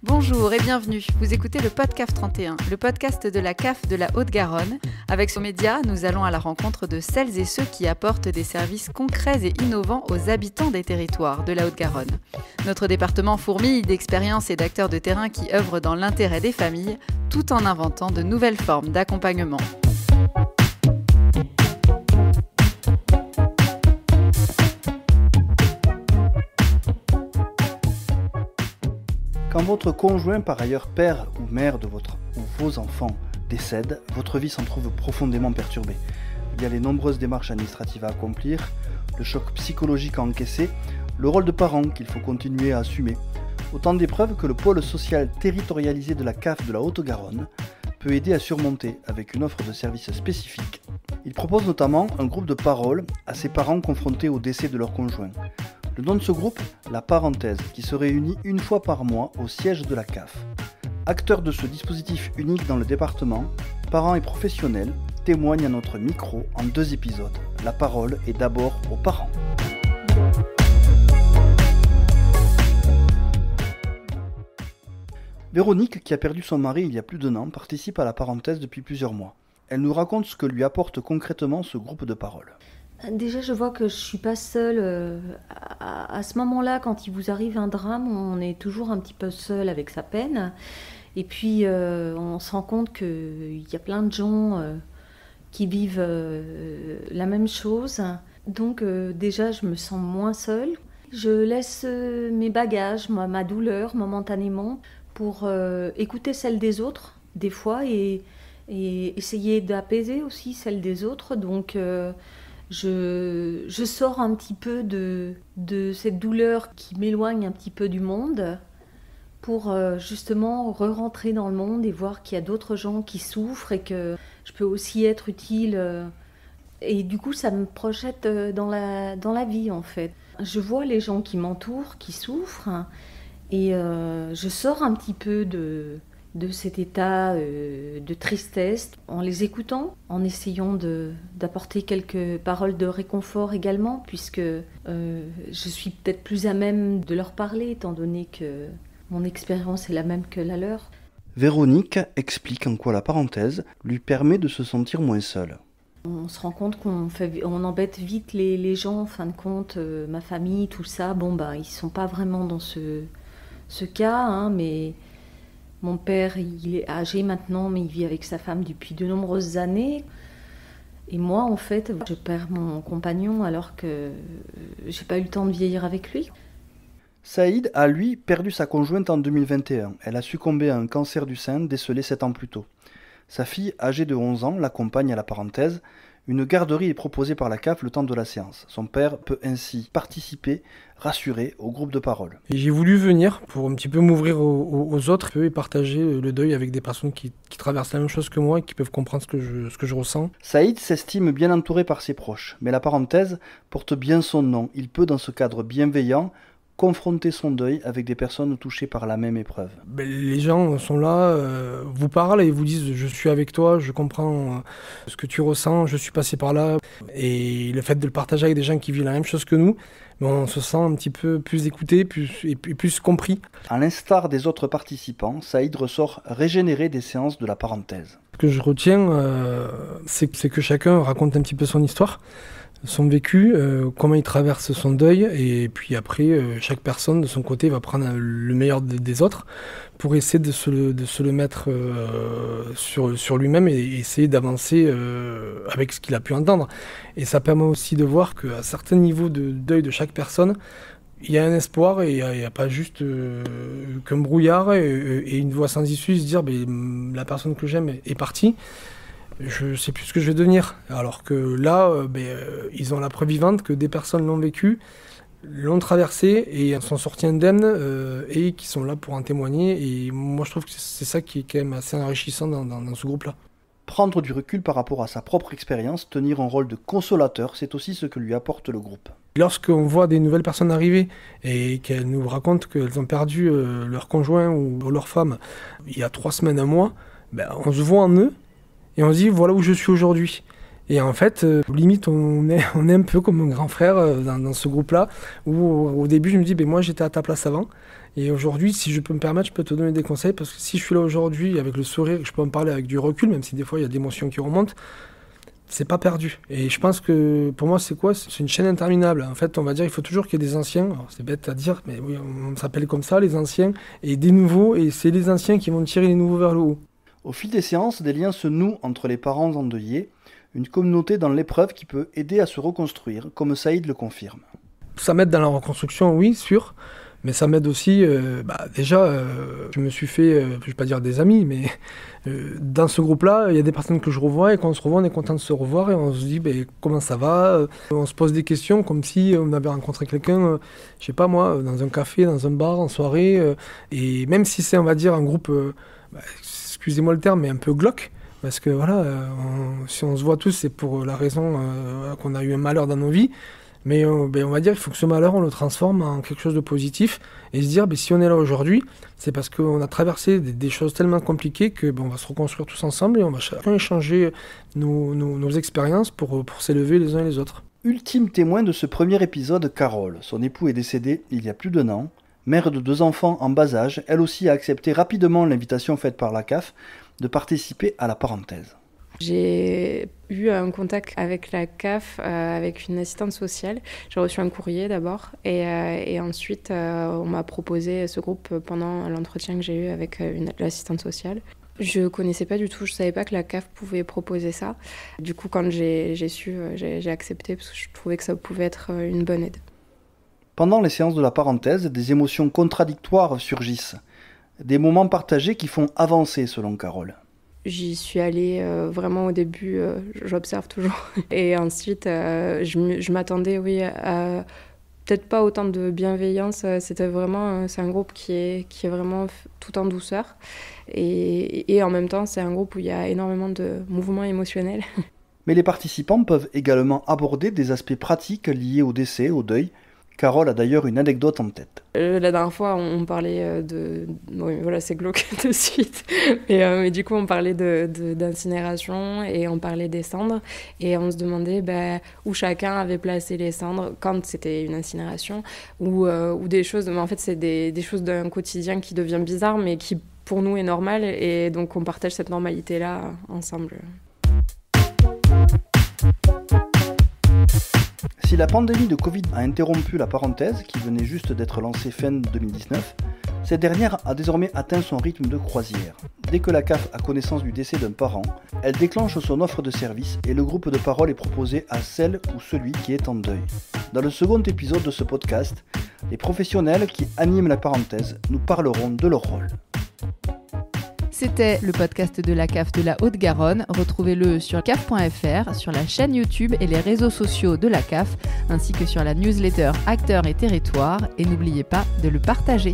Bonjour et bienvenue, vous écoutez le Podcaf 31, le podcast de la CAF de la Haute-Garonne. Avec ce média, nous allons à la rencontre de celles et ceux qui apportent des services concrets et innovants aux habitants des territoires de la Haute-Garonne. Notre département fourmille d'expériences et d'acteurs de terrain qui œuvrent dans l'intérêt des familles, tout en inventant de nouvelles formes d'accompagnement. Quand votre conjoint, par ailleurs père ou mère de votre ou vos enfants, décède, votre vie s'en trouve profondément perturbée. Il y a les nombreuses démarches administratives à accomplir, le choc psychologique à encaisser, le rôle de parent qu'il faut continuer à assumer. Autant d'épreuves que le pôle social territorialisé de la CAF de la Haute-Garonne peut aider à surmonter avec une offre de services spécifiques. Il propose notamment un groupe de parole à ces parents confrontés au décès de leur conjoint. Le nom de ce groupe, La Parenthèse, qui se réunit une fois par mois au siège de la CAF. Acteurs de ce dispositif unique dans le département, parents et professionnels témoignent à notre micro en 2 épisodes. La parole est d'abord aux parents. Véronique, qui a perdu son mari il y a plus d'1 an, participe à La Parenthèse depuis plusieurs mois. Elle nous raconte ce que lui apporte concrètement ce groupe de parole. Déjà, je vois que je ne suis pas seule. À ce moment-là, quand il vous arrive un drame, on est toujours un petit peu seul avec sa peine. Et puis, on se rend compte qu'il y a plein de gens qui vivent la même chose. Donc, déjà, je me sens moins seule. Je laisse mes bagages, ma douleur, momentanément, pour écouter celle des autres, des fois, et essayer d'apaiser aussi celle des autres. Donc, je sors un petit peu de cette douleur qui m'éloigne un petit peu du monde pour justement re-rentrer dans le monde et voir qu'il y a d'autres gens qui souffrent et que je peux aussi être utile. Et du coup, ça me projette dans la vie, en fait. Je vois les gens qui m'entourent, qui souffrent, et je sors un petit peu de cet état de tristesse, en les écoutant, en essayant d'apporter quelques paroles de réconfort également, puisque je suis peut-être plus à même de leur parler, étant donné que mon expérience est la même que la leur. Véronique explique en quoi La Parenthèse lui permet de se sentir moins seule. On se rend compte qu'on embête vite les gens, en fin de compte, ma famille, tout ça. Ils ne sont pas vraiment dans ce cas, hein, mais... Mon père, il est âgé maintenant, mais il vit avec sa femme depuis de nombreuses années. Et moi, en fait, je perds mon compagnon alors que j'ai pas eu le temps de vieillir avec lui. Saïd a, lui, perdu sa conjointe en 2021. Elle a succombé à un cancer du sein décelé 7 ans plus tôt. Sa fille, âgée de 11 ans, l'accompagne à La Parenthèse. Une garderie est proposée par la CAF le temps de la séance. Son père peut ainsi participer, rassurer, au groupe de parole. Et j'ai voulu venir pour un petit peu m'ouvrir aux autres et partager le deuil avec des personnes qui traversent la même chose que moi et qui peuvent comprendre ce que je ressens. Saïd s'estime bien entouré par ses proches, mais La Parenthèse porte bien son nom. Il peut, dans ce cadre bienveillant, confronter son deuil avec des personnes touchées par la même épreuve. Les gens sont là, vous parlent et vous disent « je suis avec toi, je comprends ce que tu ressens, je suis passé par là ». Et le fait de le partager avec des gens qui vivent la même chose que nous, on se sent un petit peu plus écouté et plus compris. À l'instar des autres participants, Saïd ressort régénéré des séances de La Parenthèse. Ce que je retiens, c'est que chacun raconte un petit peu son histoire, son vécu, comment il traverse son deuil, et puis après, chaque personne de son côté va prendre le meilleur des autres pour essayer de se le mettre sur lui-même et essayer d'avancer avec ce qu'il a pu entendre. Et ça permet aussi de voir qu'à certains niveaux de deuil de chaque personne, il y a un espoir et il n'y a pas juste qu'un brouillard et une voie sans issue, se dire la personne que j'aime est partie. Je sais plus ce que je vais devenir. Alors que là, ils ont la preuve vivante que des personnes l'ont vécu, l'ont traversé et sont sortis indemnes et qui sont là pour en témoigner. Et moi, je trouve que c'est ça qui est quand même assez enrichissant dans ce groupe-là. Prendre du recul par rapport à sa propre expérience, tenir un rôle de consolateur, c'est aussi ce que lui apporte le groupe. Lorsqu'on voit des nouvelles personnes arriver et qu'elles nous racontent qu'elles ont perdu leur conjoint ou leur femme il y a 3 semaines, un mois, on se voit en eux. Et on se dit, voilà où je suis aujourd'hui. Et en fait, limite, on est un peu comme un grand frère dans ce groupe-là, où au début, je me dis, moi, j'étais à ta place avant. Et aujourd'hui, si je peux me permettre, je peux te donner des conseils, parce que si je suis là aujourd'hui avec le sourire, je peux en parler avec du recul, même si des fois, il y a des émotions qui remontent, c'est pas perdu. Et je pense que pour moi, c'est quoi ? C'est une chaîne interminable. En fait, on va dire, il faut toujours qu'il y ait des anciens. Alors, c'est bête à dire, mais oui, on s'appelle comme ça, les anciens, et des nouveaux, et c'est les anciens qui vont tirer les nouveaux vers le haut. Au fil des séances, des liens se nouent entre les parents endeuillés, une communauté dans l'épreuve qui peut aider à se reconstruire, comme Saïd le confirme. Ça m'aide dans la reconstruction, oui, sûr. Mais ça m'aide aussi, je me suis fait, je ne vais pas dire des amis, mais dans ce groupe-là, il y a des personnes que je revois et quand on se revoit, on est content de se revoir et on se dit comment ça va. On se pose des questions comme si on avait rencontré quelqu'un, je sais pas moi, dans un café, dans un bar, en soirée. Et même si c'est, on va dire, un groupe, excusez-moi le terme, mais un peu glauque, parce que voilà, si on se voit tous, c'est pour la raison qu'on a eu un malheur dans nos vies. Mais on va dire qu'il faut que ce malheur, on le transforme en quelque chose de positif et se dire, si on est là aujourd'hui, c'est parce qu'on a traversé des choses tellement compliquées que on va se reconstruire tous ensemble et on va chacun échanger nos expériences pour s'élever les uns et les autres. Ultime témoin de ce premier épisode, Carole. Son époux est décédé il y a plus d'1 an. Mère de 2 enfants en bas âge, elle aussi a accepté rapidement l'invitation faite par la CAF de participer à la parenthèse. J'ai eu un contact avec la CAF, avec une assistante sociale. J'ai reçu un courrier d'abord et ensuite on m'a proposé ce groupe pendant l'entretien que j'ai eu avec l'assistante sociale. Je ne connaissais pas du tout, je ne savais pas que la CAF pouvait proposer ça. Du coup, quand j'ai su, j'ai accepté parce que je trouvais que ça pouvait être une bonne aide. Pendant les séances de la parenthèse, des émotions contradictoires surgissent. Des moments partagés qui font avancer selon Carole. J'y suis allée vraiment au début, j'observe toujours. Et ensuite, je m'attendais, à peut-être pas autant de bienveillance. C'était vraiment, c'est un groupe qui est vraiment tout en douceur. Et en même temps, c'est un groupe où il y a énormément de mouvements émotionnels. Mais les participants peuvent également aborder des aspects pratiques liés au décès, au deuil. Carole a d'ailleurs une anecdote en tête. La dernière fois, on parlait oui, voilà, c'est glauque de suite. Mais du coup, on parlait d'incinération et on parlait des cendres. Et on se demandait où chacun avait placé les cendres quand c'était une incinération ou des choses. Mais en fait, c'est des choses d'un quotidien qui devient bizarre, mais qui, pour nous, est normal. Et donc, on partage cette normalité-là ensemble. Si la pandémie de Covid a interrompu la parenthèse, qui venait juste d'être lancée fin 2019, cette dernière a désormais atteint son rythme de croisière. Dès que la CAF a connaissance du décès d'un parent, elle déclenche son offre de service et le groupe de parole est proposé à celle ou celui qui est en deuil. Dans le second épisode de ce podcast, les professionnels qui animent la parenthèse nous parleront de leur rôle. C'était le podcast de la CAF de la Haute-Garonne. Retrouvez-le sur caf.fr, sur la chaîne YouTube et les réseaux sociaux de la CAF, ainsi que sur la newsletter Acteurs et Territoires. Et n'oubliez pas de le partager.